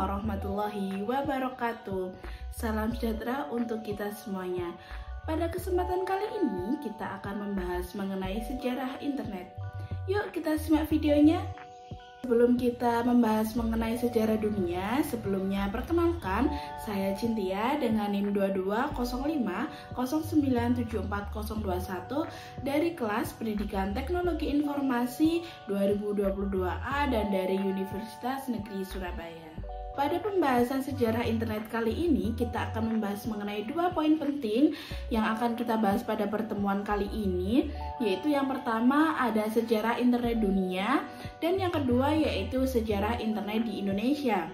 warahmatullahi wabarakatuh. Salam sejahtera untuk kita semuanya. Pada kesempatan kali ini kita akan membahas mengenai sejarah internet. Yuk kita simak videonya. Sebelum kita membahas mengenai sejarah dunia, sebelumnya perkenalkan saya Cynthia dengan NIM 2205097401 dari kelas Pendidikan Teknologi Informasi 2022A dan dari Universitas Negeri Surabaya. Pada pembahasan sejarah internet kali ini, kita akan membahas mengenai 2 poin penting yang akan kita bahas pada pertemuan kali ini, yaitu yang pertama ada sejarah internet dunia, dan yang kedua yaitu sejarah internet di Indonesia.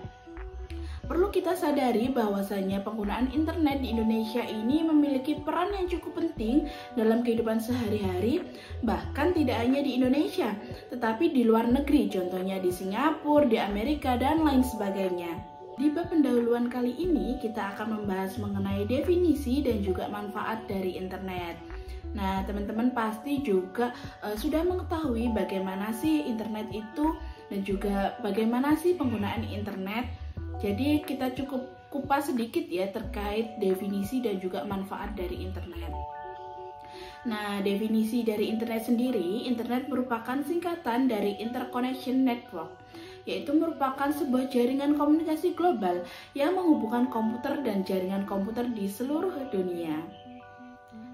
Perlu kita sadari bahwasanya penggunaan internet di Indonesia ini memiliki peran yang cukup penting dalam kehidupan sehari-hari, bahkan tidak hanya di Indonesia, tetapi di luar negeri, contohnya di Singapura, di Amerika, dan lain sebagainya. Di bab pendahuluan kali ini, kita akan membahas mengenai definisi dan juga manfaat dari internet. Nah, teman-teman pasti juga sudah mengetahui bagaimana sih internet itu dan juga bagaimana sih penggunaan internet. Jadi kita cukup kupas sedikit ya terkait definisi dan juga manfaat dari internet. Nah, definisi dari internet sendiri, internet merupakan singkatan dari Interconnection Network, yaitu merupakan sebuah jaringan komunikasi global yang menghubungkan komputer dan jaringan komputer di seluruh dunia.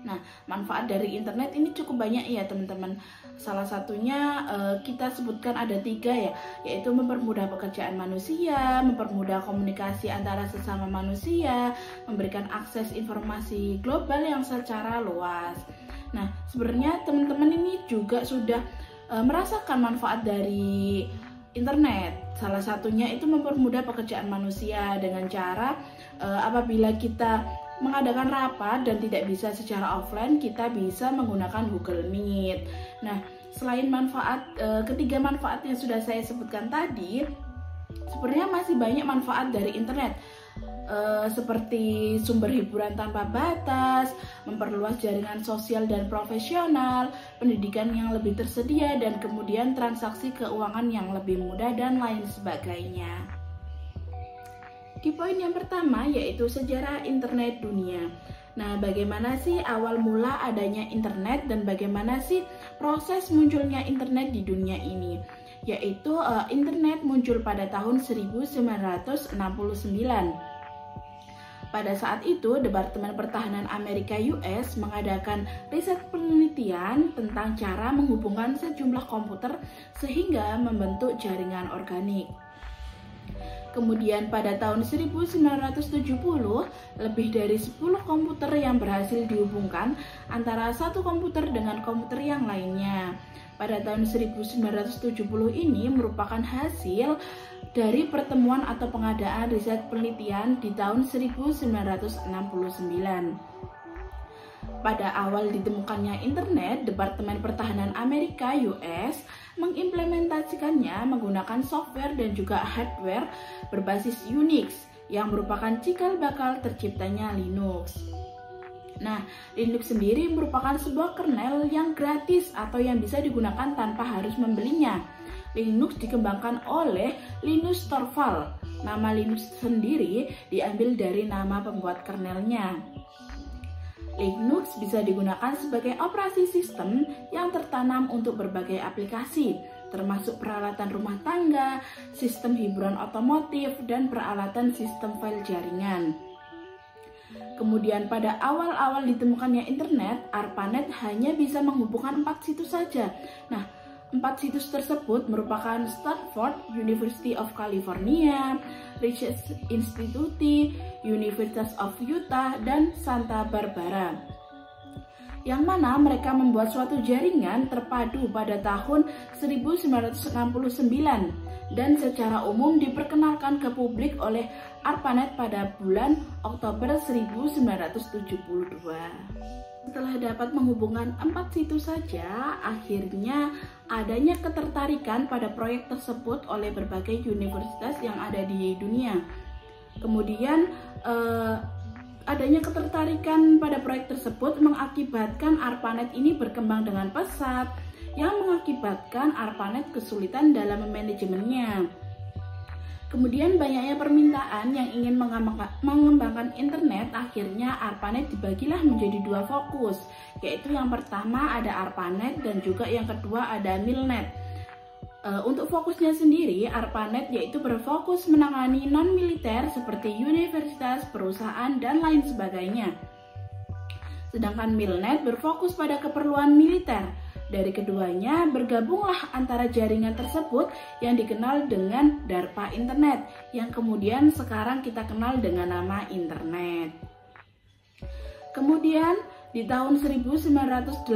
Nah, manfaat dari internet ini cukup banyak ya teman-teman. Salah satunya kita sebutkan ada 3 ya, yaitu mempermudah pekerjaan manusia, mempermudah komunikasi antara sesama manusia, memberikan akses informasi global yang secara luas. Nah, sebenarnya teman-teman ini juga sudah merasakan manfaat dari internet. Salah satunya itu mempermudah pekerjaan manusia dengan cara apabila kita mengadakan rapat dan tidak bisa secara offline, kita bisa menggunakan Google Meet. Nah, selain manfaat, ketiga manfaat yang sudah saya sebutkan tadi, sebenarnya masih banyak manfaat dari internet, seperti sumber hiburan tanpa batas, memperluas jaringan sosial dan profesional, pendidikan yang lebih tersedia, dan kemudian transaksi keuangan yang lebih mudah, dan lain sebagainya. Di poin yang pertama yaitu sejarah internet dunia. Nah, bagaimana sih awal mula adanya internet dan bagaimana sih proses munculnya internet di dunia ini? Yaitu internet muncul pada tahun 1969. Pada saat itu, Departemen Pertahanan Amerika US mengadakan riset penelitian tentang cara menghubungkan sejumlah komputer sehingga membentuk jaringan organik. Kemudian pada tahun 1970, lebih dari 10 komputer yang berhasil dihubungkan antara satu komputer dengan komputer yang lainnya. Pada tahun 1970 ini merupakan hasil dari pertemuan atau pengadaan riset penelitian di tahun 1969. Pada awal ditemukannya internet, Departemen Pertahanan Amerika US mengimplementasikannya menggunakan software dan juga hardware berbasis Unix yang merupakan cikal bakal terciptanya Linux. Nah, Linux sendiri merupakan sebuah kernel yang gratis atau yang bisa digunakan tanpa harus membelinya. Linux dikembangkan oleh Linus Torvalds. Nama Linux sendiri diambil dari nama pembuat kernelnya. Linux bisa digunakan sebagai operasi sistem yang tertanam untuk berbagai aplikasi, termasuk peralatan rumah tangga, sistem hiburan otomotif, dan peralatan sistem file jaringan. Kemudian pada awal-awal ditemukannya internet, ARPANET hanya bisa menghubungkan 4 situs saja. Nah, 4 situs tersebut merupakan Stanford, University of California, Research Institute, University of Utah, dan Santa Barbara. Yang mana mereka membuat suatu jaringan terpadu pada tahun 1969 dan secara umum diperkenalkan ke publik oleh ARPANET pada bulan Oktober 1972. Setelah dapat menghubungkan 4 situs saja, akhirnya adanya ketertarikan pada proyek tersebut oleh berbagai universitas yang ada di dunia. Kemudian adanya ketertarikan pada proyek tersebut mengakibatkan ARPANET ini berkembang dengan pesat, yang mengakibatkan ARPANET kesulitan dalam manajemennya. Kemudian banyaknya permintaan yang ingin mengembangkan internet, akhirnya ARPANET dibagilah menjadi dua fokus, yaitu yang pertama ada ARPANET dan juga yang kedua ada MILNET. Untuk fokusnya sendiri, ARPANET yaitu berfokus menangani non-militer seperti universitas, perusahaan, dan lain sebagainya. Sedangkan MILNET berfokus pada keperluan militer. Dari keduanya bergabunglah antara jaringan tersebut yang dikenal dengan DARPA Internet, yang kemudian sekarang kita kenal dengan nama internet. Kemudian di tahun 1986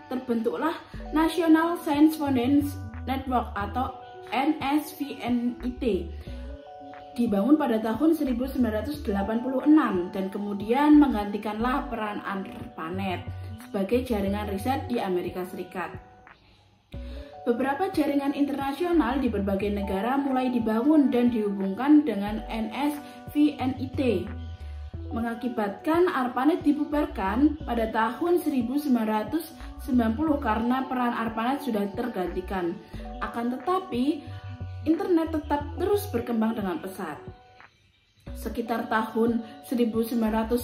terbentuklah National Science Foundation Network atau NSVNIT. Dibangun pada tahun 1986 dan kemudian menggantikanlah peran ARPANET sebagai jaringan riset di Amerika Serikat. Beberapa jaringan internasional di berbagai negara mulai dibangun dan dihubungkan dengan NSVNIT, mengakibatkan ARPANET dibubarkan pada tahun 1990 karena peran ARPANET sudah tergantikan. Akan tetapi, internet tetap terus berkembang dengan pesat. Sekitar tahun 1994,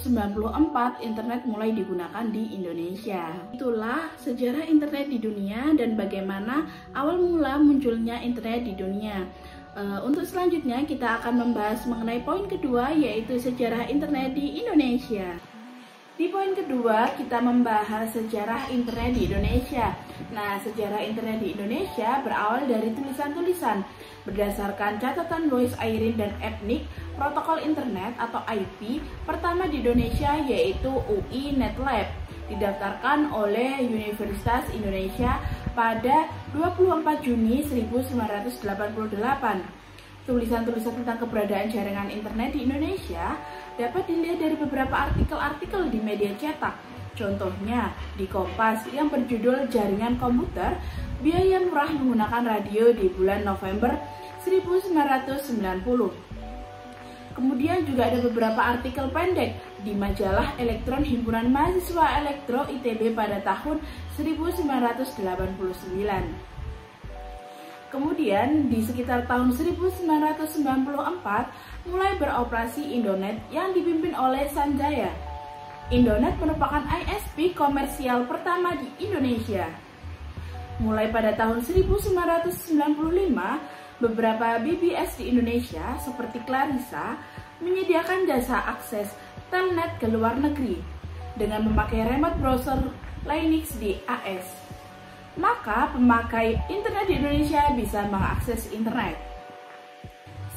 internet mulai digunakan di Indonesia. Itulah sejarah internet di dunia dan bagaimana awal mula munculnya internet di dunia. Untuk selanjutnya kita akan membahas mengenai poin kedua, yaitu sejarah internet di Indonesia. Di poin kedua, kita membahas sejarah internet di Indonesia. Nah, sejarah internet di Indonesia berawal dari tulisan-tulisan. Berdasarkan catatan Louis Ayrin dan Epnik, protokol internet atau IP pertama di Indonesia yaitu UI NetLab, didaftarkan oleh Universitas Indonesia pada 24 Juni 1988. Tulisan-tulisan tentang keberadaan jaringan internet di Indonesia dapat dilihat dari beberapa artikel-artikel di media cetak. Contohnya di Kompas yang berjudul Jaringan Komputer, Biaya Murah Menggunakan Radio di bulan November 1990. Kemudian juga ada beberapa artikel pendek di majalah Elektron Himpunan Mahasiswa Elektro ITB pada tahun 1989. Kemudian di sekitar tahun 1994 mulai beroperasi Indonet yang dipimpin oleh Sanjaya. Indonet merupakan ISP komersial pertama di Indonesia. Mulai pada tahun 1995, beberapa BBS di Indonesia seperti Clarissa menyediakan jasa akses telnet ke luar negeri dengan memakai remote browser Linux di AS. Maka pemakai internet di Indonesia bisa mengakses internet.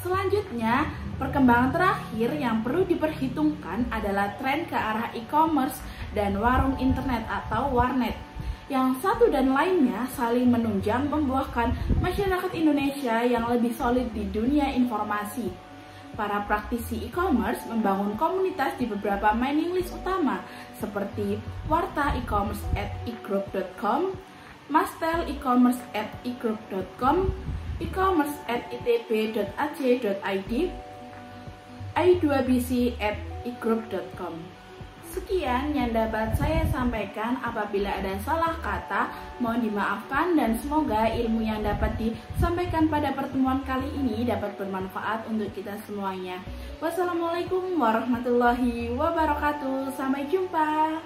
Selanjutnya, perkembangan terakhir yang perlu diperhitungkan adalah tren ke arah e-commerce dan warung internet atau warnet. Yang satu dan lainnya saling menunjang membuahkan masyarakat Indonesia yang lebih solid di dunia informasi. Para praktisi e-commerce membangun komunitas di beberapa mailing list utama seperti Warta e-commerce @egroup.com, Mastel e-commerce @egroup.com, e-commerce @itb.ac.id, i2bc @egroup.com. Sekian yang dapat saya sampaikan. Apabila ada salah kata, mohon dimaafkan dan semoga ilmu yang dapat disampaikan pada pertemuan kali ini dapat bermanfaat untuk kita semuanya. Wassalamualaikum warahmatullahi wabarakatuh. Sampai jumpa.